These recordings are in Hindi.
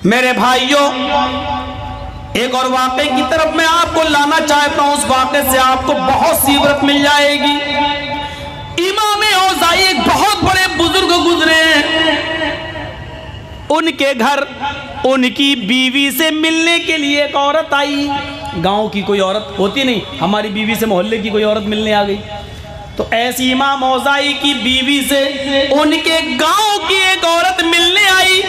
मेरे भाइयों, एक और वाक़े की तरफ मैं आपको लाना चाहता हूं। उस वाक़े से आपको बहुत सी इबरत मिल जाएगी। इमाम औज़ाई एक बहुत बड़े बुजुर्ग गुजरे हैं। उनके घर उनकी बीवी से मिलने के लिए एक औरत आई। गांव की कोई औरत होती नहीं, हमारी बीवी से मोहल्ले की कोई औरत मिलने आ गई। तो ऐसी इमाम औज़ाई की बीवी से उनके गांव की एक औरत मिलने आई।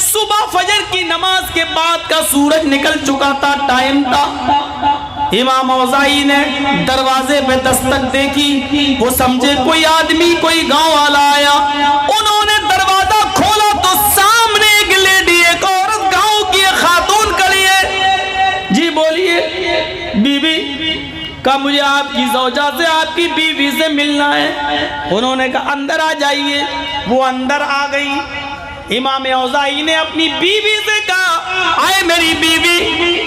सुबह फजर की नमाज के बाद का सूरज निकल चुका था, टाइम था। इमाम औज़ाई ने दरवाजे पे दस्तक देखी। वो समझे कोई आदमी, कोई गांव वाला आया। उन्होंने दरवाजा खोला तो सामने एक लेडी, एक औरत, गांव की एक खातून खड़ी है। जी बोलिए बीबी का, मुझे आपकी ज़ौजा से, आपकी बीवी से मिलना है। उन्होंने कहा अंदर आ जाइए। वो अंदर आ गई। इमाम औज़ाई ने अपनी बीवी से कहा, आए मेरी बीवी,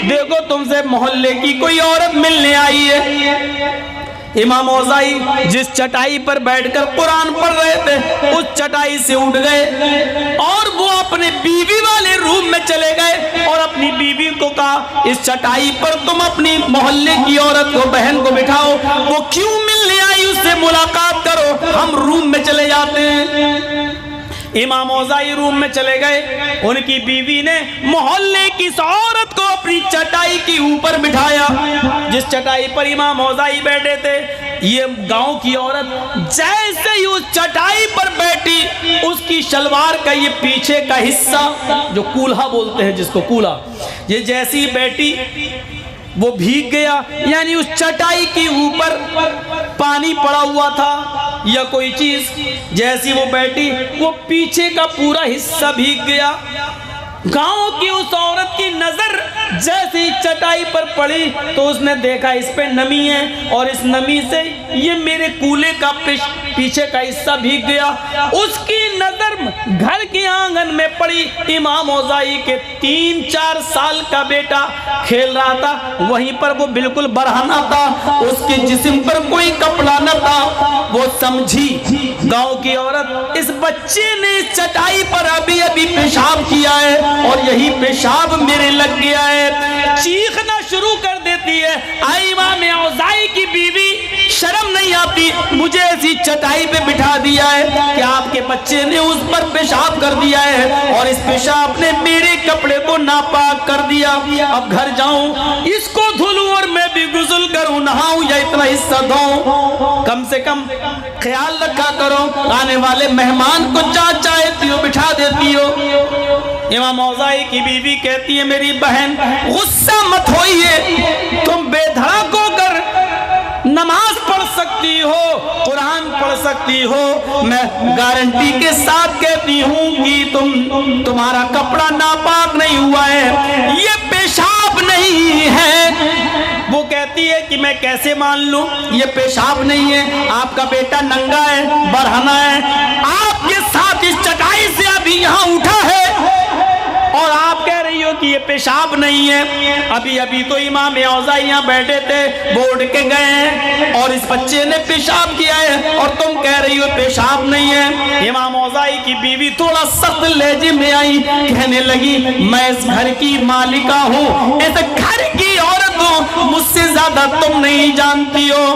देखो तुमसे मोहल्ले की कोई औरत मिलने आई है। इमाम औज़ाई जिस चटाई पर बैठकर कुरान पढ़ रहे थे, उस चटाई से उठ गए और वो अपने बीवी वाले रूम में चले गए और अपनी बीवी को कहा, इस चटाई पर तुम अपनी मोहल्ले की औरत को, बहन को बिठाओ। वो क्यों मिलने आई, उससे मुलाकात करो, हम रूम में चले जाते हैं। इमाम औज़ाई रूम में चले गए। उनकी बीवी ने मोहल्ले की इस औरत को अपनी चटाई के ऊपर बिठाया, जिस चटाई पर इमाम औज़ाई बैठे थे। ये गांव की औरत जैसे ही उस चटाई पर बैठी, उसकी शलवार का ये पीछे का हिस्सा, जो कूल्हा बोलते हैं जिसको, कूल्हा, ये जैसी ही बैठी वो भीग गया। यानी उस चटाई के ऊपर पानी पड़ा हुआ था या कोई चीज, जैसी वो बैठी वो पीछे का पूरा हिस्सा भीग गया। गांव की उस औरत की नजर जैसे ही चटाई पर पड़ी तो उसने देखा इस पे नमी है और इस नमी से ये मेरे कूले का पीछे का हिस्सा भीग गया। उसकी नजर घर के आंगन में पड़ी। इमाम औज़ाई के 3-4 साल का बेटा खेल रहा था, वहीं पर वो बिल्कुल बरहना था, उसके जिस्म पर कोई कपड़ा न था। वो समझी गांव की औरत, इस बच्चे ने इस चटाई पर अभी अभी पेशाब किया है और यही पेशाब मेरे लग गया है। चीखना शुरू कर देती है, आई इमाम औज़ाई की बीवी, शर्म नहीं आती, मुझे ऐसी चटाई पे बिठा दिया है कि आपके बच्चे ने उस पर पेशाब कर दिया है और इस पेशाब ने मेरे कपड़े को नापाक कर दिया। अब घर जाऊं, इसको धुलूं और मैं भी गुस्ल करूं, नहाऊं या इतना हिस्सा धोऊं। कम से कम ख्याल रखा करो, आने वाले मेहमान को जहाँ चाहती हो बिठा देती हो। इमाम औज़ाई की बीवी कहती है, मेरी बहन गुस्सा मत होइए, तुम बेधड़क होकर नमाज पढ़ सकती हो, कुरान पढ़ सकती हो। मैं गारंटी के साथ कहती हूँ कि तुम्हारा कपड़ा नापाक नहीं हुआ है, ये पेशाब नहीं है। वो कहती है कि मैं कैसे मान लूं ये पेशाब नहीं है, आपका बेटा नंगा है, बरहना है, आपके साथ इस चटाई से अभी यहाँ उठा है और आप कह रही हो कि ये पेशाब नहीं है। अभी अभी तो इमाम औज़ाई यहाँ बैठे थे, वो उठ के गए हैं और इस बच्चे ने पेशाब किया है और तुम कह रही हो पेशाब नहीं है। इमाम औज़ाई की बीवी थोड़ा सख्त लहजे में आई, कहने लगी, मैं इस घर की मालिका हूँ, इस घर की औरत हूँ, मुझसे ज्यादा तुम नहीं जानती हो।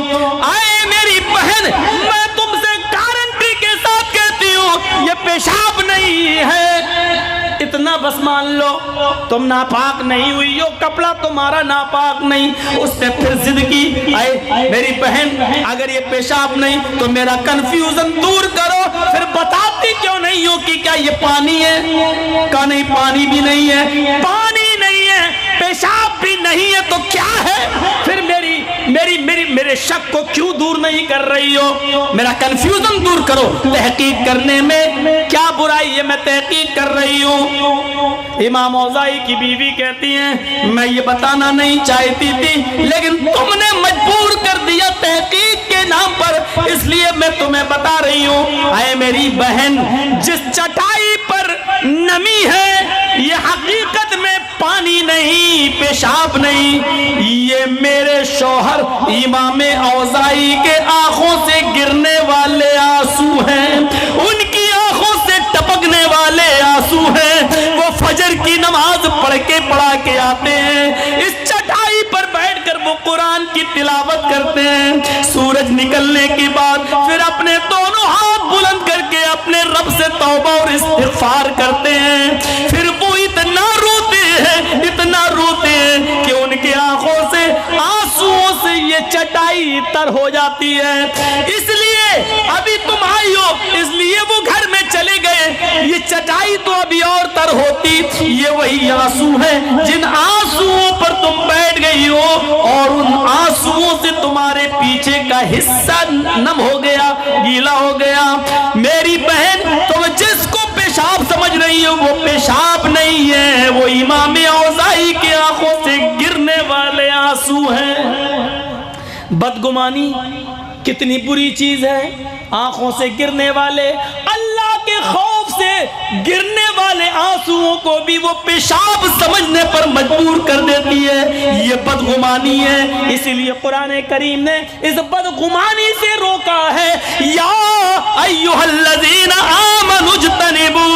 आए मेरी बहन, मैं तुमसे गारंटी के साथ कहती हूँ ये पेशाब नहीं है, इतना बस मान लो, तुम नापाक नहीं हुई हो, कपड़ा तुम्हारा नापाक नहीं। उसने फिर जिद की, आए मेरी बहन, अगर ये पेशाब नहीं तो मेरा कंफ्यूजन दूर करो, फिर बताती क्यों नहीं हो कि क्या ये पानी है? का नहीं, पानी भी नहीं है, पानी नहीं है, पेशाब भी नहीं है, तो क्या है? फिर मेरे शक को क्यों दूर नहीं कर रही हो? मेरा कंफ्यूजन दूर करो, तहकीक करने में क्या बुराई है, मैं तहकीक कर रही हूँ। इमाम औज़ाई की बीवी कहती हैं, मैं ये बताना नहीं चाहती थी, लेकिन तुमने मजबूर कर दिया तहकीक के नाम पर, इसलिए मैं तुम्हें बता रही हूँ। आए मेरी बहन, जिस चटाई पर नमी है, ये हकीकत में पानी नहीं, पेशाब नहीं, ये मेरे शौहर इमाम औज़ाई के आंखों से गिरने वाले आंसू हैं, उनकी आंखों से टपकने वाले आंसू हैं। वो फजर की नमाज तिलावत करते हैं। सूरज निकलने के बाद फिर अपने दोनों हाथ बुलंद करके अपने रब से तौबा और इस्तिग़फ़ार करते हैं। फिर वो इतना रोते हैं कि उनकी आंखों से आंसुओं से ये चटाई तर हो जाती है। इसलिए अभी तुम आई हो, इसलिए वो घर में चले गए। ये चटाई तो अभी और तर होती। ये वही आंसू है जिन आंसुओं पर तुम बैठ गई हो, और उन आंसुओं से तुम्हारे पीछे का हिस्सा नम हो गया, गीला हो गया। मेरी बहन, तुम जिसको पेशाब समझ रही हो वो पेशाब नहीं है, वो इमाम औज़ाई की आंखों से गिरने वाले आंसू हैं। बदगुमानी कितनी बुरी चीज है। आंखों से गिरने वाले, अल्लाह के खौफ से गिरने वाले आंसुओं को भी वो पेशाब समझने पर मजबूर कर देती है। ये बदगुमानी है। इसीलिए कुरान करीम ने इस बदगुमानी से रोका है। या अय्युहल्लज़ीना आमनु इज्तनिबू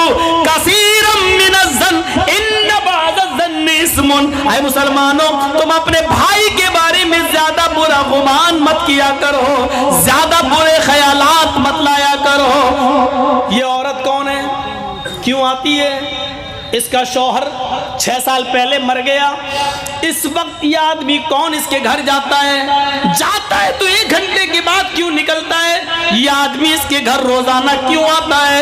कसीरम मिनज़्ज़न इन्न बअज़-ज़न्नि इस्मुन। ऐ मुसलमानों, तुम अपने भाई के बारे में ज्यादा बुरा गुमान मत किया करो, ज्यादा बुरे ख्यालात मत लाया करो। ये औरत कौन है, क्यों आती है? इसका शौहर 6 साल पहले मर गया। इस वक्त ये आदमी कौन इसके घर जाता है? जाता है तो 1 घंटे के बाद क्यों निकलता है? ये आदमी इसके घर रोजाना क्यों आता है?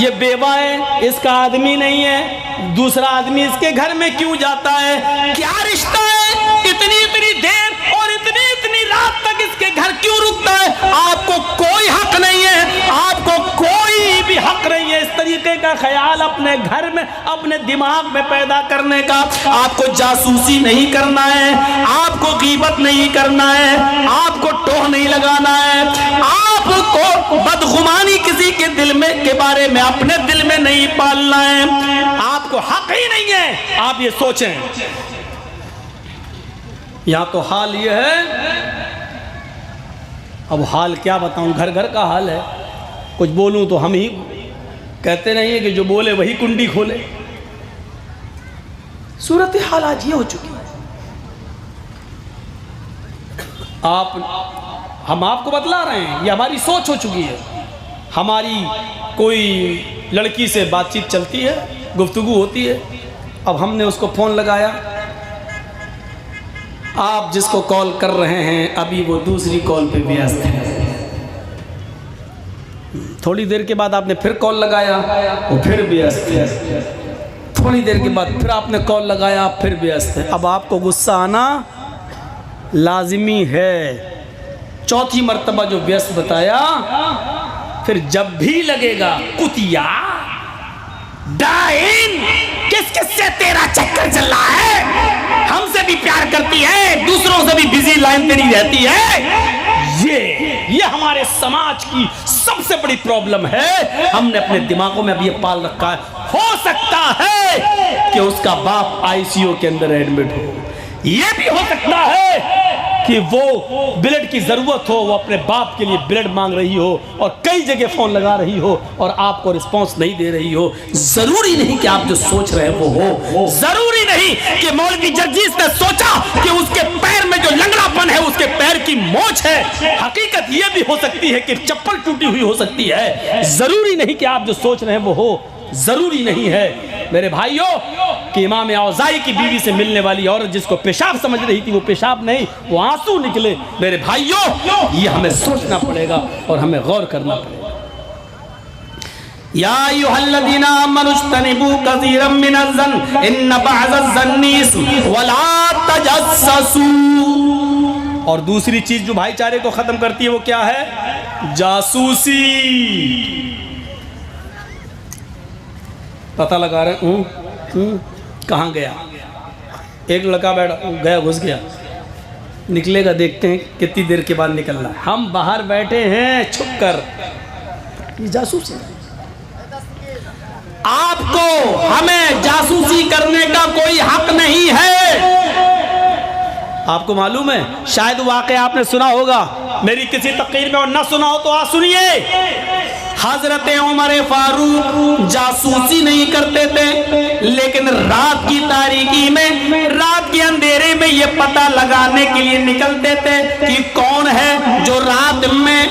ये बेवा है, इसका आदमी नहीं है। दूसरा आदमी इसके घर में क्यों जाता है? क्या रिश्ता है? इतनी देर और इतनी रात तक इसके घर क्यों रुकता है? आपको कोई हक नहीं है, आपको कोई भी हक नहीं है इस तरीके का ख्याल अपने घर में, अपने दिमाग में पैदा करने का। आपको जासूसी नहीं करना है, आपको गीबत नहीं करना है, आपको टोह नहीं लगाना है, आपको बदगुमानी किसी के दिल में के बारे में अपने दिल में नहीं पालना है। आपको हक ही नहीं है। आप ये सोचें। यहाँ तो हाल ये है, अब हाल क्या बताऊं, घर घर का हाल है। कुछ बोलूं तो हम ही कहते नहीं है कि जो बोले वही कुंडी खोले। सूरत हाल आज ये हो चुकी है। हम आपको बतला रहे हैं, ये हमारी सोच हो चुकी है। हमारी कोई लड़की से बातचीत चलती है, गुफ्तगू होती है, अब हमने उसको फ़ोन लगाया, आप जिसको कॉल कर रहे हैं अभी वो दूसरी कॉल पे व्यस्त है। थोड़ी देर के बाद आपने फिर कॉल लगाया, वो फिर व्यस्त है। थोड़ी देर के बाद फिर आपने कॉल लगाया, फिर व्यस्त है। अब आपको गुस्सा आना लाजिमी है। चौथी मर्तबा जो व्यस्त बताया, फिर जब भी लगेगा कुतिया डाइन, किस किस से तेरा चक्कर चल रहा है? हमसे भी प्यार करती है, दूसरों से भी बिजी लाइन तेरी रहती है। ये हमारे समाज की सबसे बड़ी प्रॉब्लम है। हमने अपने दिमागों में अब ये पाल रखा है, हो सकता है कि उसका बाप आईसीयू के अंदर एडमिट हो, ये भी हो सकता है कि वो ब्लड की जरूरत हो, वो अपने बाप के लिए ब्लड मांग रही हो और कई जगह फोन लगा रही हो और आपको रिस्पांस नहीं दे रही हो। जरूरी नहीं कि आप जो सोच रहे हो वो हो। जरूरी नहीं कि मौलवी जर्जीस ने सोचा कि उसके पैर में जो लंगड़ापन है उसके पैर की मोच है। हकीकत ये भी हो सकती है कि चप्पल टूटी हुई हो सकती है। जरूरी नहीं कि आप जो सोच रहे हैं वो हो। जरूरी नहीं है मेरे भाइयों कि इमाम औज़ाई की बीवी से मिलने वाली औरत जिसको पेशाब समझ रही थी वो पेशाब नहीं, वो आंसू निकले। मेरे भाइयों, ये हमें सोचना पड़ेगा और हमें गौर करना पड़ेगा। या अय्युहल्लज़ीना आमनु इज्तनिबू कसीरम मिनज़्ज़न इन्न बअज़-ज़न्नि इस्म वला तजस्ससू। और दूसरी चीज जो भाईचारे को खत्म करती है वो क्या है? जासूसी। पता लगा रहे कहाँ गया, एक लड़का बैठा गया, घुस गया, निकलेगा, देखते हैं कितनी देर के बाद निकल रहा है। हम बाहर बैठे हैं छुप कर, ये जासूसी। आपको हमें जासूसी करने का कोई हक नहीं है। आपको मालूम है, शायद वाकया आपने सुना होगा, मेरी किसी तकरीर में और ना सुना हो तो आप सुनिए। हजरत उमर फारूक जासूसी नहीं करते थे, लेकिन रात की तारीकी में, रात रात के अंधेरे में ये पता लगाने के लिए निकलते थे कि कौन है जो रात में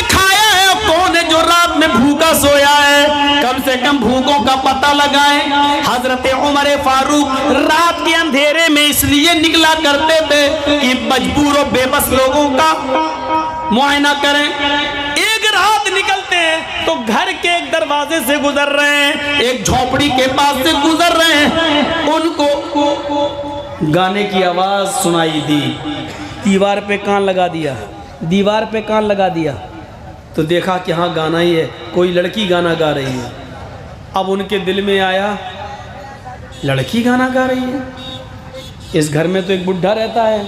खाया है, कौन है जो रात में भूखा सोया है, कम से कम भूखों का पता लगाएं। हजरत उमर फारूक रात के अंधेरे में इसलिए निकला करते थे कि मजबूर और बेबस लोगों का मुआयना करें। एक रात निकलते हैं तो घर के एक दरवाजे से गुजर रहे हैं, एक झोपड़ी के पास से गुजर रहे हैं, उनको गाने की आवाज सुनाई दी। दीवार पे कान लगा दिया तो देखा कि हाँ गाना ही है, कोई लड़की गाना गा रही है। अब उनके दिल में आया लड़की गाना गा रही है, इस घर में तो एक बुढ़ा रहता है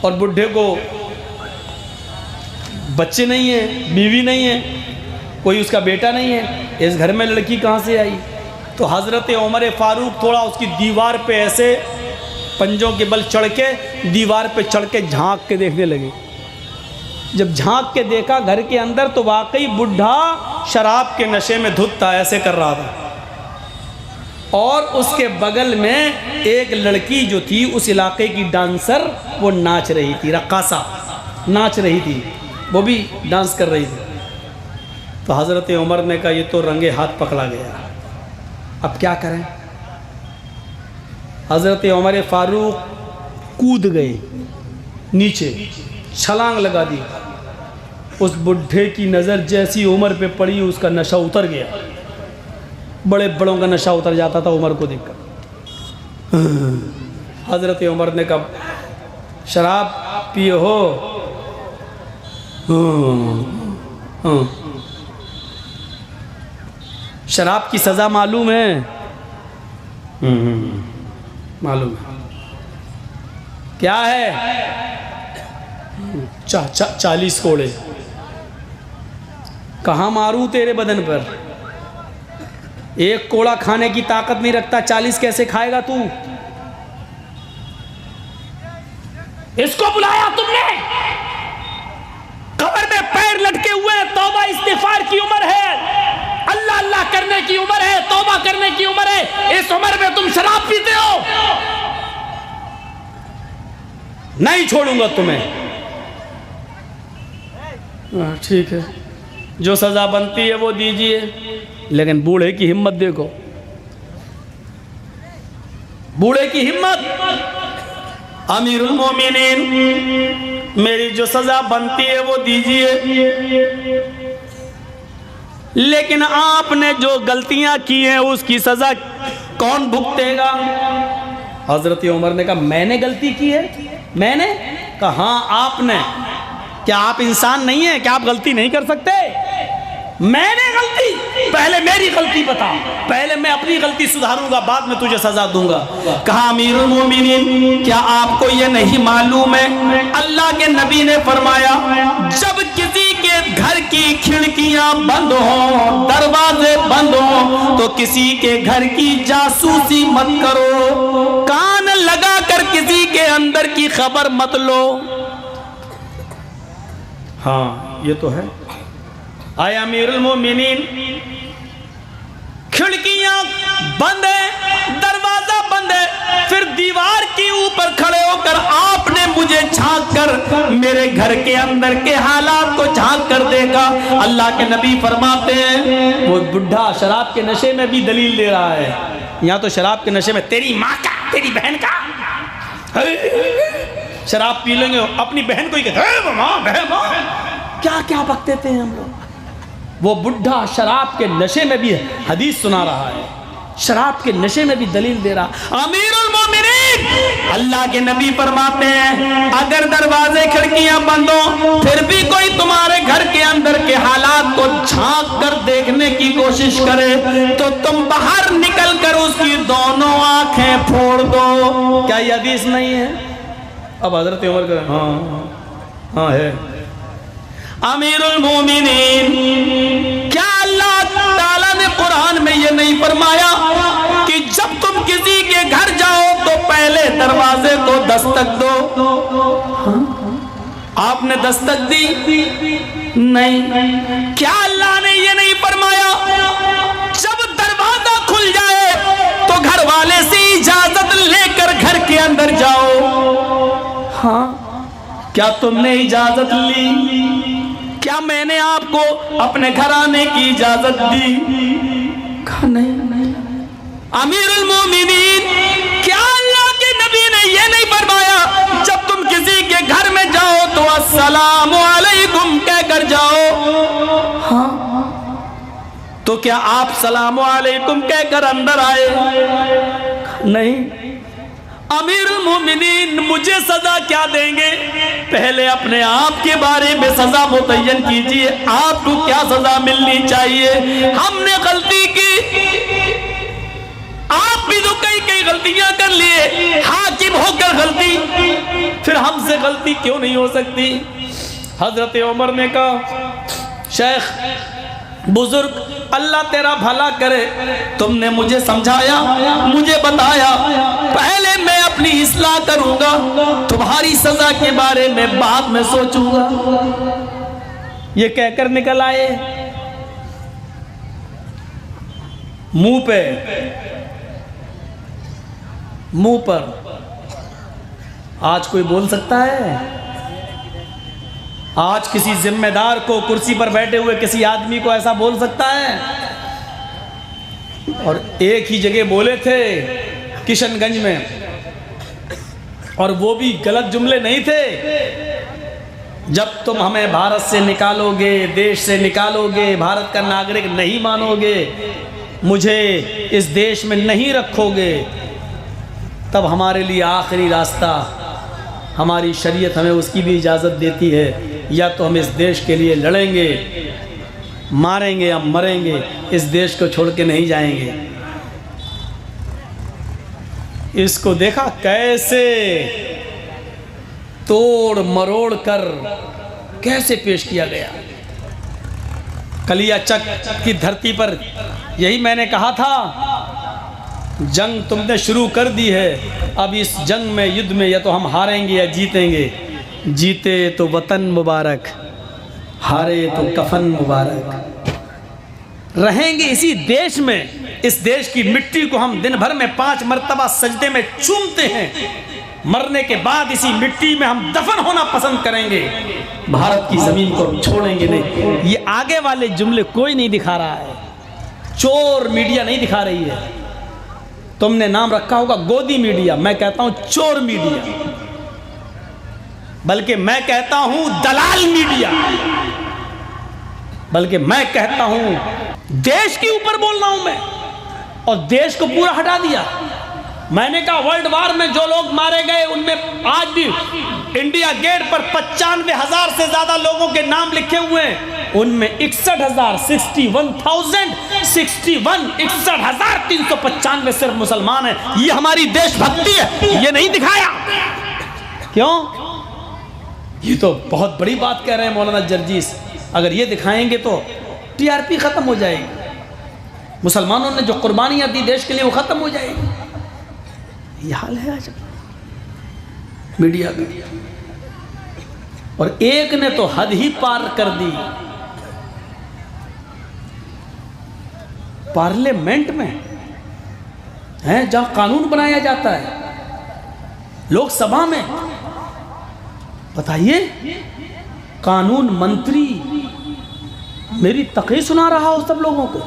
और बुढ़े को बच्चे नहीं है, बीवी नहीं है, कोई उसका बेटा नहीं है, इस घर में लड़की कहाँ से आई। तो हज़रत उमर फारूक थोड़ा उसकी दीवार पे ऐसे पंजों के बल चढ़ के दीवार पे चढ़ के झांक के देखने लगे। जब झांक के देखा घर के अंदर तो वाकई बुढ़ा शराब के नशे में धुत था, ऐसे कर रहा था। और उसके बगल में एक लड़की जो थी उस इलाके की डांसर, वो नाच रही थी, रक्कासा नाच रही थी, वो भी डांस कर रही थी। तो हज़रत उमर ने कहा ये तो रंगे हाथ पकड़ा गया, अब क्या करें। हज़रत उमर फारूक कूद गए नीचे, छलांग लगा दी। उस बुढ़े की नज़र जैसी उमर पे पड़ी उसका नशा उतर गया। बड़े बड़ों का नशा उतर जाता था उमर को देखकर। हज़रत उमर ने कहा शराब पिए हो? शराब की सज़ा मालूम है? मालूम है। क्या है? 40 कोड़े। कहाँ मारूं तेरे बदन पर? एक कोड़ा खाने की ताकत नहीं रखता, 40 कैसे खाएगा तू? इसको बुलाया तुमने? कब्र में पैर लटके हुए, तौबा इस्तिगफार की उम्र है, अल्लाह अल्लाह करने की उम्र है, तौबा करने की उम्र है। इस उम्र में तुम शराब पीते हो? नहीं छोड़ूंगा तुम्हें। ठीक है, जो सजा बनती है वो दीजिए, लेकिन बूढ़े की हिम्मत देखो, बूढ़े की हिम्मत। अमीरुल मोमिनीन, मेरी जो सजा बनती है वो दीजिए, लेकिन आपने जो गलतियां की हैं उसकी सजा कौन भुगतेगा? हजरत उमर ने कहा मैंने गलती की है? मैंने कहा हाँ आपने। क्या आप इंसान नहीं है? क्या आप गलती नहीं कर सकते? मैंने गलती? पहले मेरी गलती बता, पहले मैं अपनी गलती सुधारूंगा, बाद में तुझे सजा दूंगा। कहा अमीरुल मोमिनीन, क्या आपको ये नहीं मालूम है अल्लाह के नबी ने फरमाया जब किसी के घर की खिड़कियां बंद हो, दरवाजे बंद हो, तो किसी के घर की जासूसी मत करो, कान लगा कर किसी के अंदर की खबर मत लो। हाँ ये तो है। आए अमीरुल मोमिनीन, खिड़कियां बंद है, दरवाजा बंद है, फिर दीवार के ऊपर खड़े होकर आपने मुझे झांक कर मेरे घर के अंदर के हालात को झांक कर देखा। अल्लाह के नबी फरमाते हैं वो बुढ़ा शराब के नशे में भी दलील दे रहा है। यहाँ तो शराब के नशे में तेरी माँ का, तेरी बहन का, शराब पी लेंगे अपनी बहन को ही क्या क्या बकते थे हम लोग। वो बुढ़ा शराब के नशे में भी हदीस सुना रहा है, शराब के नशे में भी दलील दे रहा। अमीरुल मोमिनीन, अल्लाह के नबी फरमाते हैं अगर दरवाजे खिड़कियां बंद हो फिर भी कोई तुम्हारे घर के अंदर के हालात को झांक कर देखने की कोशिश करे तो तुम बाहर निकल कर उसकी दोनों आंखें फोड़ दो। क्या ये हदीस नहीं है? अब हजरत उमर का हाँ है। अमीरुल मोमिनीन, क्या अल्लाह ताला ने कुरान में ये नहीं फरमाया कि जब तुम किसी के घर जाओ तो पहले दरवाजे को दस्तक दो? आपने दस्तक दी? नहीं। क्या अल्लाह ने ये नहीं फरमाया जब दरवाजा खुल जाए तो घर क्या तुमने इजाजत ली? क्या मैंने आपको अपने घर आने की इजाजत दी? कहा नहीं। अमीरुल मोमिनीन, क्या अल्लाह के नबी ने ये नहीं फरमाया जब तुम किसी के घर में जाओ तो अस्सलामु अलैकुम कहकर जाओ? हाँ। तो क्या आप सलामु अलैकुम कहकर अंदर आए? नहीं। अमीरुल मोमिनीन, मुझे सजा क्या देंगे? पहले अपने आप के बारे में सजा मुतय्यन कीजिए, आपको क्या सजा मिलनी चाहिए? हमने गलती की, आप भी तो कई गलतियां कर लिए, हाकिम होकर गलती, फिर हमसे गलती क्यों नहीं हो सकती? हजरत उमर ने कहा, शेख बुजुर्ग, अल्लाह तेरा भला करे, तुमने मुझे समझाया, मुझे बताया, पहले मैं अपनी इस्लाह करूंगा, तुम्हारी सजा के बारे में बाद में सोचूंगा। ये कहकर निकल आए। मुंह पर आज कोई बोल सकता है? आज किसी जिम्मेदार को, कुर्सी पर बैठे हुए किसी आदमी को ऐसा बोल सकता है? और एक ही जगह बोले थे, किशनगंज में, और वो भी गलत जुमले नहीं थे। जब तुम हमें भारत से निकालोगे, देश से निकालोगे, भारत का नागरिक नहीं मानोगे, मुझे इस देश में नहीं रखोगे, तब हमारे लिए आखिरी रास्ता, हमारी शरीयत हमें उसकी भी इजाज़त देती है, या तो हम इस देश के लिए लड़ेंगे, मारेंगे या मरेंगे, इस देश को छोड़ के नहीं जाएंगे। इसको देखा कैसे तोड़ मरोड़ कर कैसे पेश किया गया। कलियाचक की धरती पर यही मैंने कहा था, जंग तुमने शुरू कर दी है, अब इस जंग में, युद्ध में, या तो हम हारेंगे या जीतेंगे। जीते तो वतन मुबारक, हारे तो कफन मुबारक। रहेंगे इसी देश में, इस देश की मिट्टी को हम दिन भर में 5 मरतबा सजदे में चूमते हैं, मरने के बाद इसी मिट्टी में हम दफन होना पसंद करेंगे, भारत की जमीन को छोड़ेंगे नहीं। ये आगे वाले जुमले कोई नहीं दिखा रहा है, चोर मीडिया नहीं दिखा रही है। तुमने नाम रखा होगा गोदी मीडिया, मैं कहता हूं चोर मीडिया, बल्कि मैं कहता हूं दलाल मीडिया, बल्कि मैं कहता हूं देश के ऊपर बोल रहा हूं मैं, और देश को पूरा हटा दिया। मैंने कहा वर्ल्ड वार में जो लोग मारे गए, उनमें आज भी इंडिया गेट पर 95,000 से ज्यादा लोगों के नाम लिखे हुए हैं, उनमें 61,395 सिर्फ मुसलमान हैं। ये हमारी देशभक्ति है, ये नहीं दिखाया। क्यों? ये तो बहुत बड़ी बात कह रहे हैं मौलाना जर्जीस, अगर ये दिखाएंगे तो टीआरपी खत्म हो जाएगी, मुसलमानों ने जो कुर्बानियां दी देश के लिए वो खत्म हो जाएगी। ये हाल है आज मीडिया का, और एक ने तो हद ही पार कर दी। पार्लियामेंट में है जहां कानून बनाया जाता है, लोकसभा में, बताइए कानून मंत्री मेरी तकरीर सुना रहा हो सब लोगों को।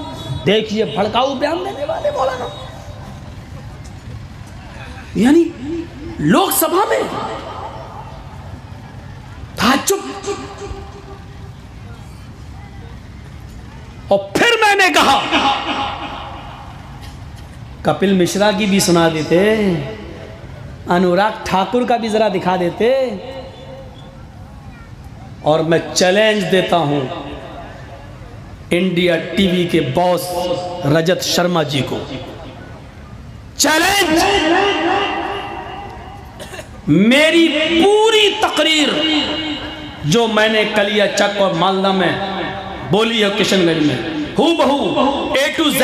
देखिए भड़काऊ बयान देने वाले मौलाना, यानी लोकसभा में ताज्जुब। और फिर मैंने कहा कपिल मिश्रा की भी सुना देते, अनुराग ठाकुर का भी जरा दिखा देते। और मैं चैलेंज देता हूं इंडिया टीवी के बॉस रजत शर्मा जी को, चैलेंज, मेरी पूरी तकरीर जो मैंने कलियाचक और मालदा में बोली है, किशनगंज में, हूबहू A to Z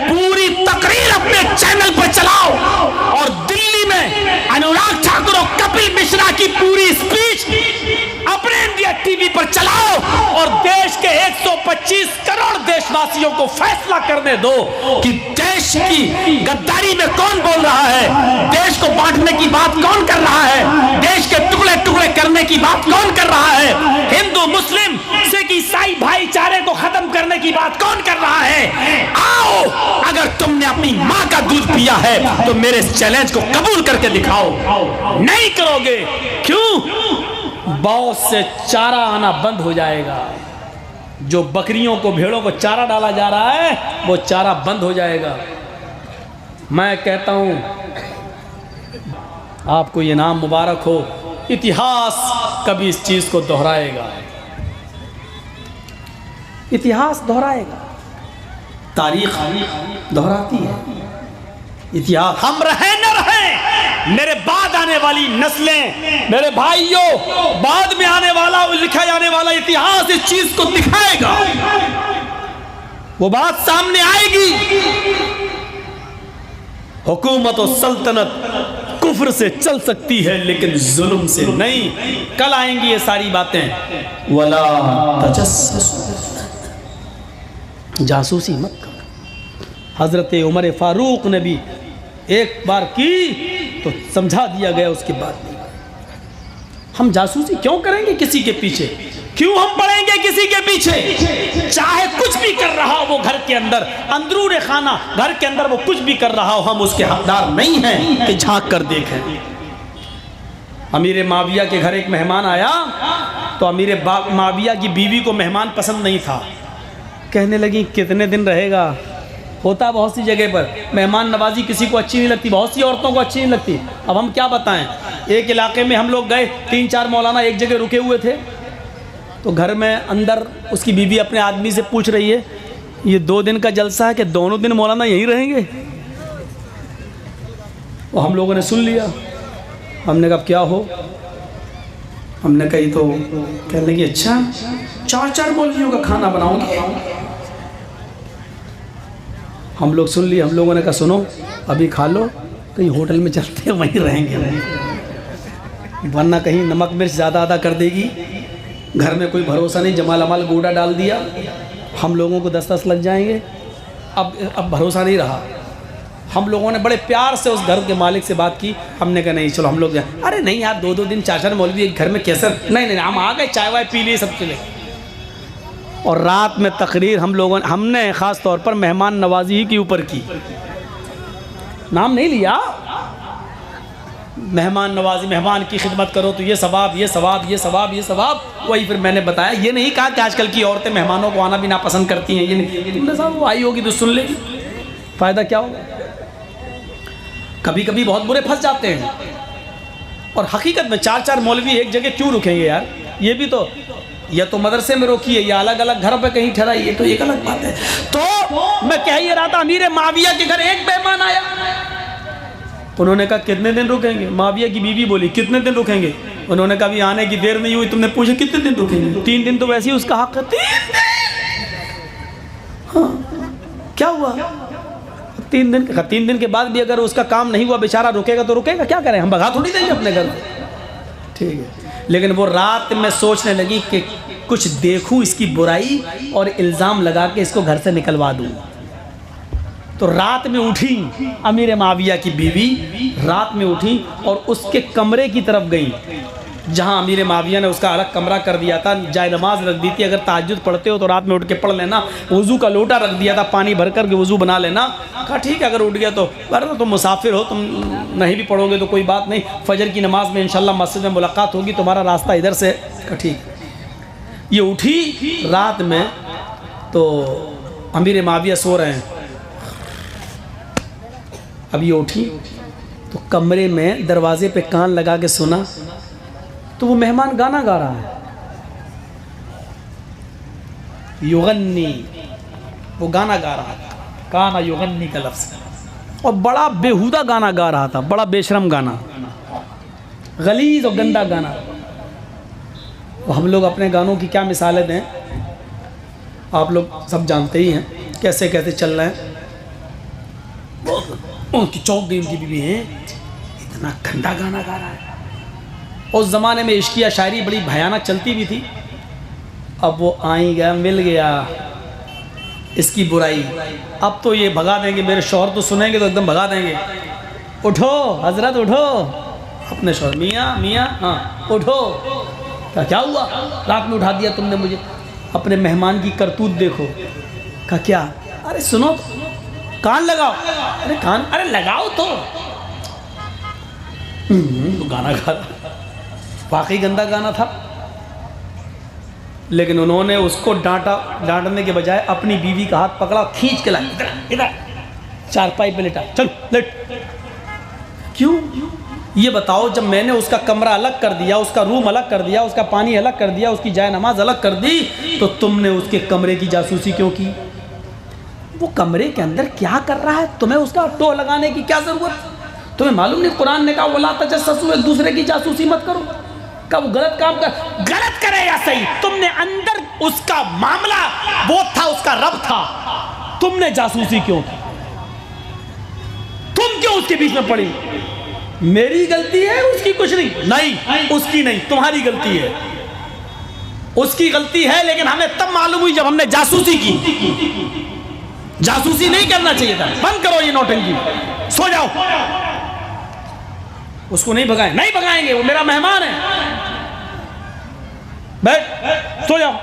पूरी तकरीर अपने चैनल पर चलाओ, और दिल्ली में अनुराग ठाकुर और कपिल मिश्रा की पूरी स्पीच अपने इंडिया टीवी पर चलाओ, और देश के 125 करोड़ देशवासियों को फैसला करने दो कि देश की गद्दारी में कौन बोल रहा है, देश को बांटने की बात कौन कर रहा है, देश के टुकड़े टुकड़े करने की बात कौन कर रहा है, हिंदू मुस्लिम सिख ईसाई भाईचारे को खत्म करने की बात कौन कर रहा है। आओ, अगर तुमने अपनी मां का दूध पिया है तो मेरे इस चैलेंज को कबूल करके दिखाओ। नहीं करोगे, क्यों? बहुत से चारा आना बंद हो जाएगा। जो बकरियों को भेड़ों को चारा डाला जा रहा है वो चारा बंद हो जाएगा। मैं कहता हूं आपको ये नाम मुबारक हो, इतिहास कभी इस चीज को दोहराएगा, इतिहास दोहराएगा, तारीख दोहराती है। इतिहास हम रहे न रहे, मेरे बाद आने वाली नस्लें, मेरे भाइयों, बाद में आने वाला लिखा जाने वाला इतिहास इस चीज को दिखाएगा। वो बात सामने आएगी। हुकूमत और सल्तनत कुफ्र से चल सकती है लेकिन जुल्म से नहीं। कल आएंगी ये सारी बातें। वला तजस्सुस, जासूसी मत करो। हजरत उमर फारूक ने भी एक बार की तो समझा दिया गया, उसके बाद नहीं। हम जासूसी क्यों करेंगे किसी के पीछे? क्यों हम पड़ेंगे किसी के पीछे? चाहे कुछ भी कर रहा हो वो घर के अंदर, अंदरूने खाना घर के अंदर वो कुछ भी कर रहा हो, हम उसके हकदार नहीं हैं कि झांक कर देखें। अमीर माविया के घर एक मेहमान आया तो अमीर माविया की बीवी को मेहमान पसंद नहीं था। कहने लगी कितने दिन रहेगा। होता बहुत सी जगह पर मेहमान नवाजी किसी को अच्छी नहीं लगती, बहुत सी औरतों को अच्छी नहीं लगती। अब हम क्या बताएं। एक इलाके में हम लोग गए, 3-4 मौलाना एक जगह रुके हुए थे, तो घर में अंदर उसकी बीवी अपने आदमी से पूछ रही है, ये 2 दिन का जलसा है कि दोनों दिन मौलाना यहीं रहेंगे? वो हम लोगों ने सुन लिया। हमने कहा क्या हो? हमने कही तो कहने लगी अच्छा 4-4 मौलवियों का खाना बनाऊंगी। हम लोग सुन लिए। हम लोगों ने कहा सुनो, अभी खा लो, कहीं होटल में चलते हैं वहीं रहेंगे, वरना कहीं नमक मिर्च ज़्यादा कर देगी। घर में कोई भरोसा नहीं, जमाल अमाल गोड़ा डाल दिया, हम लोगों को 10 लग जाएंगे। अब भरोसा नहीं रहा। हम लोगों ने बड़े प्यार से उस घर के मालिक से बात की। हमने कहा नहीं चलो हम लोग जाए। अरे नहीं यार, 2-2 दिन 4-4 मौलवी एक घर में कैसे? नहीं, हम आ गए, चाय वाय पी लिए सब चले। और रात में तकरीर हमने ख़ास तौर पर मेहमान नवाजी के ऊपर की। नाम नहीं लिया, मेहमान नवाजी, मेहमान की खिदमत करो तो ये सवाब, ये सवाब, ये सवाब, ये सवाब। वही फिर मैंने बताया, ये नहीं कहा कि आजकल की औरतें मेहमानों को आना भी नापसंद करती हैं। ये नहीं साहब, वो आई होगी तो सुन लेगी, फ़ायदा क्या होगा। कभी कभी बहुत बुरे फंस जाते हैं। और हकीकत में 4-4 मौलवी एक जगह क्यों रुकेंगे यार? ये भी तो, या तो मदरसे में रोकिए या अलग अलग घरों पे कहीं ठहराइए, तो एक अलग बात है। तो मैं कह ही रहा था, अमीर माविया के घर एक मेहमान आया, उन्होंने कहा कितने दिन रुकेंगे? माविया की बीवी बोली कितने दिन रुकेंगे? उन्होंने कहा अभी आने की देर नहीं हुई, तुमने पूछा कितने दिन रुकेंगे? 3 दिन तो वैसे ही उसका हक है। 3 दिन? हाँ, क्या हुआ? 3 दिन का, 3 दिन के बाद भी अगर उसका काम नहीं हुआ, बेचारा रुकेगा तो रुकेगा, क्या करें? हम भगा थोड़ी देंगे अपने घर। ठीक है, लेकिन वो रात में सोचने लगी कि कुछ देखूं इसकी बुराई और इल्ज़ाम लगा के इसको घर से निकलवा दूं। तो रात में उठी अमीर माविया की बीवी, रात में उठी और उसके कमरे की तरफ गई जहां अमीर माविया ने उसका अलग कमरा कर दिया था। जाय नमाज रख दी थी, अगर तहज्जुद पढ़ते हो तो रात में उठ के पढ़ लेना। वज़ू का लोटा रख दिया था, पानी भर कर के वज़ू बना लेना। कहा ठीक है, अगर उठ गया तो, वरना तुम मुसाफिर हो, तुम नहीं भी पढ़ोगे तो कोई बात नहीं, फजर की नमाज में इंशाल्लाह मस्जिद में मुलाकात होगी, तुम्हारा रास्ता इधर से। कहा ठीक। ये उठी रात में तो अमीर माविया सो रहे हैं। अब ये उठी तो कमरे में दरवाजे पे कान लगा के सुना तो वो मेहमान गाना गा रहा है, युगन्नी, वो गाना गा रहा था, काना युगन्नी का लफ्ज़, और बड़ा बेहुदा गाना गा रहा था, बड़ा बेशरम गाना, गलीज़ और गंदा गाना। तो हम लोग अपने गानों की क्या मिसालें दें, आप लोग सब जानते ही हैं कैसे कैसे चल रहे हैं। उनकी चौक गई उनकी बीवी है, इतना गंदा गाना गा रहा है। उस ज़माने में इश्किया शायरी बड़ी भयानक चलती भी थी। अब वो आई गया, मिल गया, इसकी बुराई। अब तो ये भगा देंगे, मेरे शौहर तो सुनेंगे तो एकदम भगा देंगे। उठो हजरत उठो, अपने शौहर मियाँ मियाँ हाँ उठो। क्या हुआ, रात में उठा दिया तुमने मुझे, अपने मेहमान की करतूत देखो। क्या, अरे सुनो, कान लगाओ। अरे कान, अरे लगाओ तो गाना गा रहा, वाकई गंदा गाना था। लेकिन उन्होंने उसको डांटने के बजाय अपनी बीवी का हाथ पकड़ा, खींच के लाया, इधर इधर चारपाई पे लेटा, चल लेट। क्यों ये बताओ, जब मैंने उसका कमरा अलग कर दिया, उसका रूम अलग कर दिया, उसका पानी अलग कर दिया, उसकी जाय नमाज अलग कर दी, तो तुमने उसके कमरे की जासूसी क्यों की? वो कमरे के अंदर क्या कर रहा है, तुम्हें उसका टो लगाने की क्या जरूरत? तुम्हें मालूम नहीं कुरान ने कहा वला तजस्ससू, एक दूसरे की जासूसी मत करो। कब वो गलत काम कर, गलत करे या सही, तुमने अंदर उसका मामला वो था, उसका रब था, तुमने जासूसी क्यों की? तुम क्यों उसके बीच में पड़ी? मेरी गलती है, उसकी कुछ नहीं, नहीं उसकी नहीं, तुम्हारी गलती है। उसकी गलती है, लेकिन हमें तब मालूम हुई जब हमने जासूसी की। जासूसी नहीं करना चाहिए था। बंद करो ये नौटंकी, सो जाओ। उसको नहीं भगाए, नहीं भगाएंगे, वो मेरा मेहमान है, बैठ सो जाओ।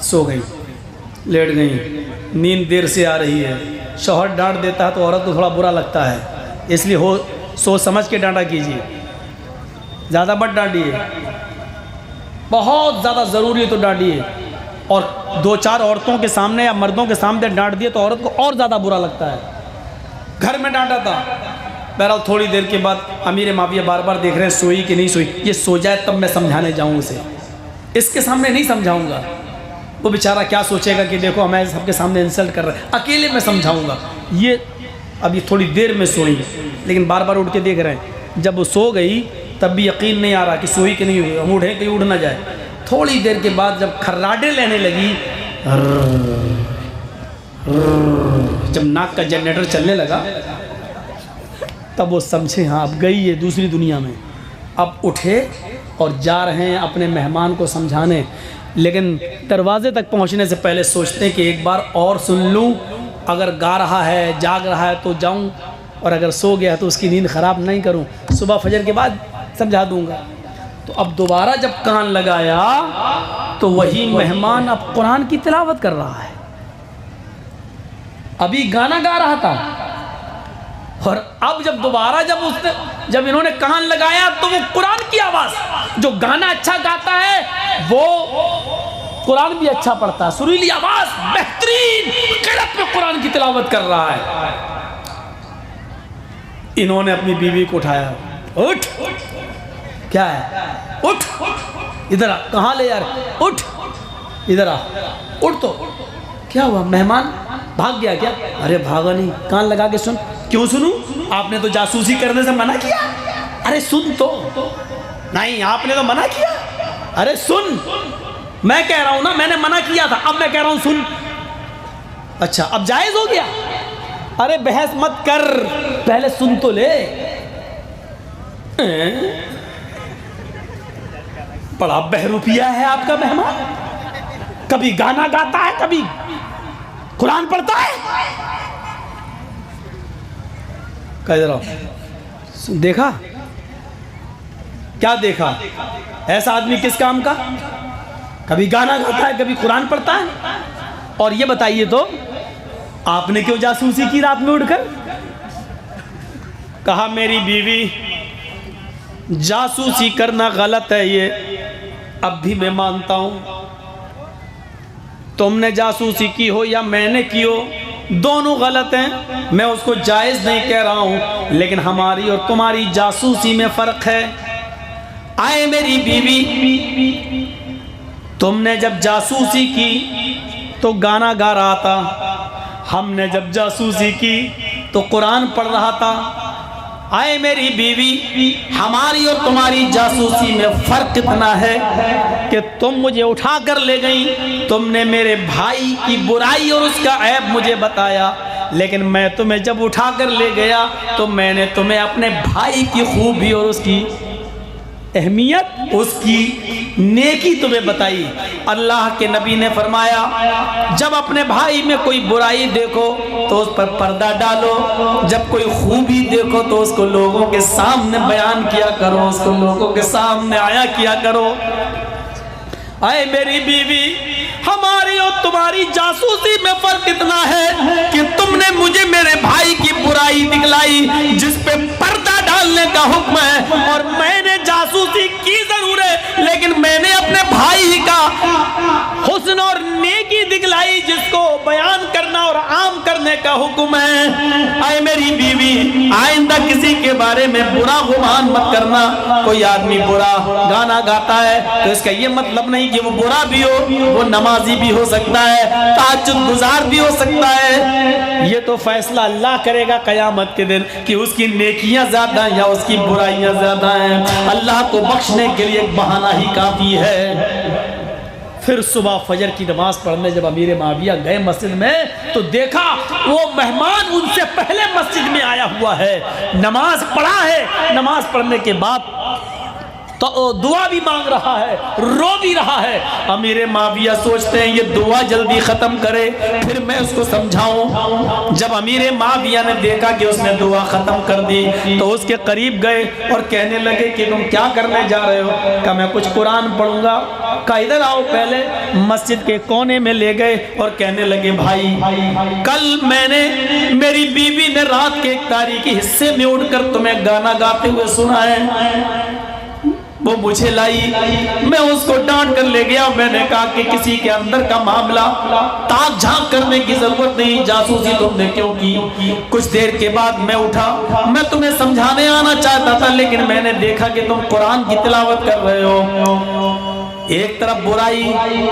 सो गई, लेट गई, नींद देर से आ रही है। शौहर डांट देता है तो औरत को थोड़ा बुरा लगता है, इसलिए हो सोच समझ के डांटा कीजिए, ज़्यादा मत डांटिए, बहुत ज़्यादा ज़रूरी है तो डांटिए। और दो चार औरतों के सामने या मर्दों के सामने डांट दिए तो औरत को और ज़्यादा बुरा लगता है। घर में डांटा था, बहरहाल थोड़ी देर के बाद अमीर माविया बार बार देख रहे हैं सोई कि नहीं सोई, ये सो जाए तब मैं समझाने जाऊँ उसे, इसके सामने नहीं समझाऊँगा। वो बेचारा क्या सोचेगा कि देखो हमें सबके सामने इंसल्ट कर रहा है, अकेले में समझाऊँगा। ये अभी थोड़ी देर में सोई, लेकिन बार बार उठ के देख रहे हैं। जब वो सो गई तब भी यकीन नहीं आ रहा कि सोई कि नहीं हुई, हम उठें कहीं उठ ना जाए। थोड़ी देर के बाद जब खर्राटे लेने लगी, जब नाक का जनरेटर चलने लगा, तब वो समझे हाँ अब गई है दूसरी दुनिया में। अब उठे और जा रहे हैं अपने मेहमान को समझाने, लेकिन दरवाजे तक पहुंचने से पहले सोचते हैं कि एक बार और सुन लूं, अगर गा रहा है जाग रहा है तो जाऊं, और अगर सो गया तो उसकी नींद ख़राब नहीं करूं, सुबह फजर के बाद समझा दूंगा। तो अब दोबारा जब कान लगाया तो वही मेहमान अब कुरान की तिलावत कर रहा है, अभी गाना गा रहा था। और अब जब दोबारा जब इन्होंने कान लगाया तो वो कुरान की आवाज़, जो गाना अच्छा गाता है वो कुरान भी अच्छा पढ़ता है, सुरीली आवाज़, बेहतरीन क़िरात में कुरान की तिलावत कर रहा है। इन्होंने अपनी बीवी को उठाया, उठ, क्या है, उठ इधर आ, कहाँ ले यार, उठ इधर आ, उठ। तो क्या हुआ, मेहमान भाग गया क्या? अरे भागा नहीं, कान लगा के सुन। क्यों सुनूं, आपने तो जासूसी करने से मना किया। अरे सुन तो, नहीं आपने तो मना किया। अरे सुन, मैं कह रहा हूं ना, मैंने मना किया था, अब मैं कह रहा हूं सुन। अच्छा अब जायज हो गया? अरे बहस मत कर, पहले सुन तो ले। बड़ा बहरूपिया है आपका मेहमान, कभी गाना गाता है, कभी कुरान पढ़ता है। कह रहा देखा क्या देखा, ऐसा आदमी किस काम का, कभी गाना गाता है, कभी कुरान पढ़ता है। और ये बताइए तो आपने क्यों जासूसी की रात में उठकर? कहा मेरी बीवी जासूसी करना गलत है, ये अब भी मैं मानता हूं। तुमने जासूसी की हो या मैंने की हो, दोनों गलत हैं, मैं उसको जायज़ नहीं कह रहा हूं, लेकिन हमारी और तुम्हारी जासूसी में फ़र्क है। आए मेरी बीवी, तुमने जब जासूसी की तो गाना गा रहा था, हमने जब जासूसी की तो कुरान पढ़ रहा था। आए मेरी बीवी, हमारी और तुम्हारी जासूसी में फ़र्क इतना है कि तुम मुझे उठा कर ले गई, तुमने मेरे भाई की बुराई और उसका ऐब मुझे बताया, लेकिन मैं तुम्हें जब उठा कर ले गया तो मैंने तुम्हें अपने भाई की खूबी और उसकी अहमियत, उसकी नेकी तुम्हें बताई। अल्लाह के नबी ने फरमाया, जब अपने भाई में कोई बुराई देखो तो उस पर पर्दा डालो, जब कोई खूबी देखो तो उसको लोगों के सामने बयान किया करो, उसको लोगों के सामने आया किया करो। आए मेरी बीवी, हमारी और तुम्हारी जासूसी में फर्क इतना है कि तुमने मुझे मेरे भाई की बुराई दिखलाई जिस पे पर्दा डालने का हुक्म है, और मैंने जासूसी की जरूर है लेकिन मैंने अपने भाई का हुस्न और नेकी दिखलाई जिसको बयान करना और आम करने का हुक्म है। आए मेरी बीवी, आइंदा किसी के बारे में बुरा गुमान मत करना। कोई आदमी बुरा गाना गाता है तो इसका ये मतलब नहीं कि वो बुरा भी हो, वो नमाजी भी हो सकता है, तहज्जुद गुजार भी हो सकता है। ये तो फैसला अल्लाह करेगा कयामत के दिन कि उसकी नेकियां ज्यादा या उसकी बुराइयां ज्यादा हैं। अल्लाह को बख्शने के लिए एक बहाना ही काफी है। फिर सुबह फजर की नमाज पढ़ने जब अमीर माविया गए मस्जिद में तो देखा वो मेहमान उनसे पहले मस्जिद में आया हुआ है, नमाज पढ़ा है, नमाज पढ़ने के बाद तो दुआ भी मांग रहा है, रो भी रहा है। अमीर माविया सोचते हैं ये दुआ जल्दी खत्म करे फिर मैं उसको समझाऊं। जब अमीर माविया ने देखा कि उसने दुआ खत्म कर दी तो उसके करीब गए और कहने लगे कि तुम क्या करने जा रहे हो? कहा मैं कुछ कुरान पढ़ूंगा। कहा इधर आओ। पहले मस्जिद के कोने में ले गए और कहने लगे भाई, कल मैंने मेरी बीवी ने रात के एक तारीखी हिस्से में उठकर तुम्हें गाना गाते हुए सुना है। वो मुझे लाई, मैं उसको डांट कर ले गया। मैंने कहा कि किसी के अंदर का मामला ताक झांक करने की जरूरत नहीं, जासूसी तुमने क्यों की? कुछ देर के बाद मैं उठा, मैं तुम्हें समझाने आना चाहता था लेकिन मैंने देखा कि तुम कुरान की तिलावत कर रहे हो। एक तरफ बुराई,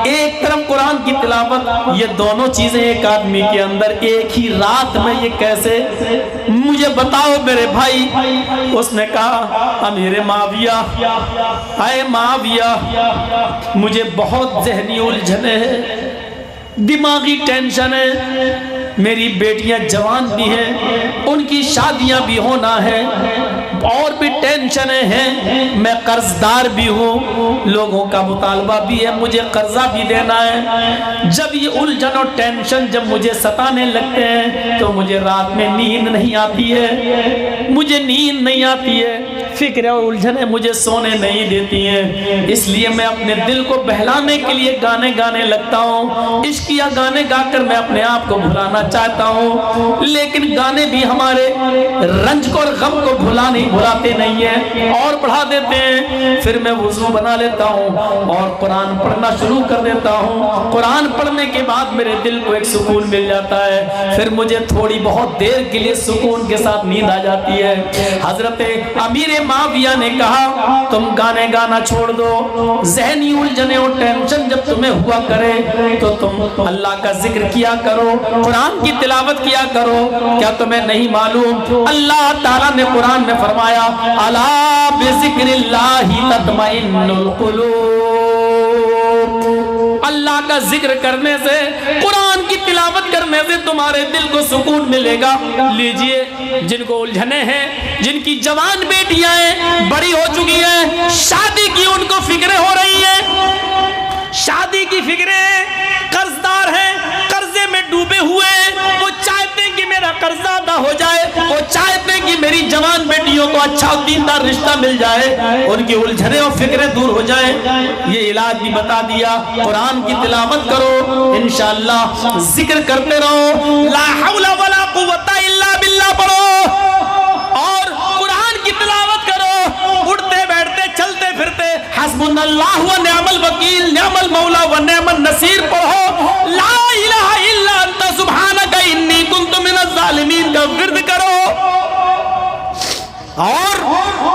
एक तरफ कुरान की तिलावत, ये दोनों चीजें एक आदमी के अंदर एक ही रात में ये कैसे? मुझे बताओ मेरे भाई। उसने कहा अमीर माविया, आए माविया, मुझे बहुत ज़हनी उलझने हैं, दिमागी टेंशन है, मेरी बेटियां जवान भी हैं, उनकी शादियां भी होना है, और भी टेंशन हैं, मैं कर्जदार भी हूँ, लोगों का मुतालबा भी है, मुझे कर्जा भी देना है। जब ये उलझन और टेंशन जब मुझे सताने लगते हैं तो मुझे रात में नींद नहीं आती है, मुझे नींद नहीं आती है, फिक्र और उलझने मुझे सोने नहीं देती हैं। इसलिए मैं अपने दिल को बहलाने के लिए गाने गाने लगता हूँ, इश्किया गाने गाकर मैं अपने आप को भुलाना चाहता हूँ, लेकिन गाने भी हमारे रंज को और गम को भुलाते नहीं है और बढ़ा देते हैं। फिर मैं वुज़ू बना लेता हूँ और कुरान पढ़ना शुरू कर देता हूँ। कुरान पढ़ने के बाद मेरे दिल को एक सुकून मिल जाता है, फिर मुझे थोड़ी बहुत देर के लिए सुकून के साथ नींद आ जाती है। हजरत अमीर माविया ने कहा तुम गाने गाना छोड़ दो, ज़हनी उलझने और टेंशन जब तुम्हें हुआ करे तो तुम अल्लाह का जिक्र किया करो, कुरान की तिलावत किया करो। क्या तुम्हें नहीं मालूम अल्लाह ताला ने कुरान में फरमाया अला बिज़िक्रिल्लाहि तत्मइन्नुल कुलूब, अल्लाह का जिक्र करने से, कुरान की तिलावत करने से तुम्हारे दिल को सुकून मिलेगा। लीजिए, जिनको उलझने हैं, जिनकी जवान बेटियां हैं, बड़ी हो चुकी हैं, शादी की उनको फिक्रें हो रही हैं, शादी की फिक्रें, कर्जदार हैं, कर्जे में डूबे हुए हैं, वो चाहते हैं कि मेरा कर्जा अदा हो जाए, वो चाहते हैं कि मेरी जवान बेटियों को अच्छा दीनदार रिश्ता मिल जाए, उनकी उलझने और फिक्रें दूर हो जाए। ये इलाज भी बता दिया, कुरान की तिलावत करो, इंशाअल्लाह जिक्र करते रहो, ला हौला वला कुव्वता इल्ला बिल्लाह पढ़ो और कुरान की तिलावत करो, उठते बैठते चलते फिरते हस्बुनल्लाहु व निअमल वकील, निअमल मौला व निअमन नसीर पढ़ो, ला इलाहा इल्ला अंता सुब्हानका इन्नी कुन्तु मिनज़ ज़ालिमीन का विर्द करो और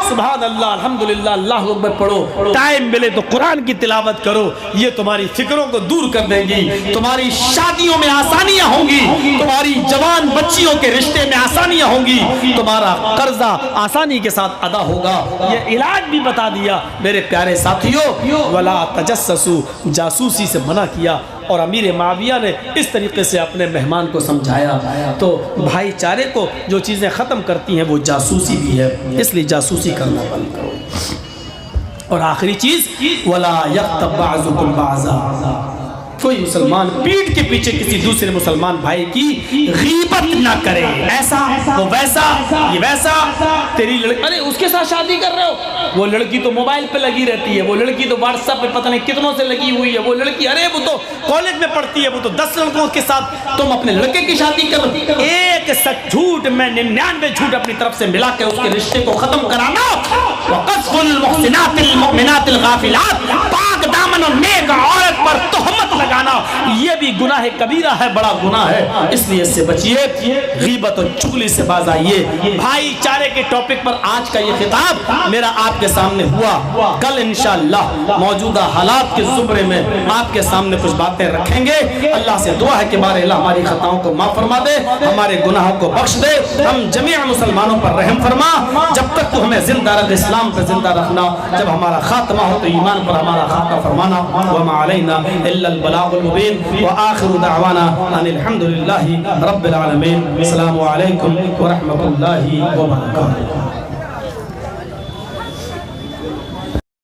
सुभान अल्लाह अल्हम्दुलिल्लाह अल्लाहु अकबर पढ़ो। टाइम मिले तो कुरान की तिलावत करो, ये तुम्हारी फिक्रों को दूर कर देगी, तुम्हारी शादियों में आसानियां होंगी, तुम्हारी जवान बच्चियों के रिश्ते में आसानियां होंगी, तुम्हारा कर्जा आसानी के साथ अदा होगा। ये इलाज भी बता दिया मेरे प्यारे साथियों। वला तजस्ससु, जासूसी से मना किया और अमीर माविया ने इस तरीके से अपने मेहमान को समझाया। तो भाईचारे को जो चीज़ें ख़त्म करती हैं वो जासूसी भी है, इसलिए जासूसी करना बंद करो। और आखिरी चीज, वला यग़्तब बअज़ुकुम बअज़ा, कोई मुसलमान पीठ के पीछे किसी दूसरे मुसलमान भाई की गीबत ना करे, ऐसा वो वैसा ये वैसा। तेरी लड़की, अरे उसके साथ शादी कर रहे हो, वो लड़की तो मोबाइल पे लगी रहती है, वो लड़की तो व्हाट्सएप पे पता नहीं कितनों से लगी हुई है, वो लड़की अरे वो तो कॉलेज में पढ़ती है, वो तो 10 लड़कों के साथ तुम अपने लड़के की शादी करो। एक सच झूठ में 99 झूठ अपनी तरफ से मिला के उसके रिश्ते को खत्म कराना। वक़ज़्फ़ुल मुहसिनातिल मुमिनातिल गाफिलात, पाक दामन और नेक औरत पर तोहमत लगाना, ये भी गुनाह कबीरा है, बड़ा गुनाह है, इसलिए इससे बचिए, गीबत और चुगली से बाज आइए। भाईचारे के टॉपिक पर आज का ये खिताब मेरा आपके सामने हुआ। कल इंशाअल्लाह मौजूदा हालात के ज़ुमरे में आपके सामने कुछ बातें रखेंगे। अल्लाह से दुआ है कि बारे अल्लाह हमारी खताओं को माफ़ फरमा दे, हमारे गुनाहों को बख्श दे, हम जमीअ मुसलमानों पर रहम फरमा। जब तक तो हमें जिंदा रख, इस्लाम पर जिंदा रखना, जब हमारा खात्मा हो तो ईमान पर हमारा खात्मा फरमाना। व मा अलैना इल्लल बलागुल मुबीन व आखिरु दअवाना अनिल हम्दुलिल्लाहि रब्बिल आलमीन। अस्सलामु अलैकुम व रहमतुल्लाहि व बरकातुहू।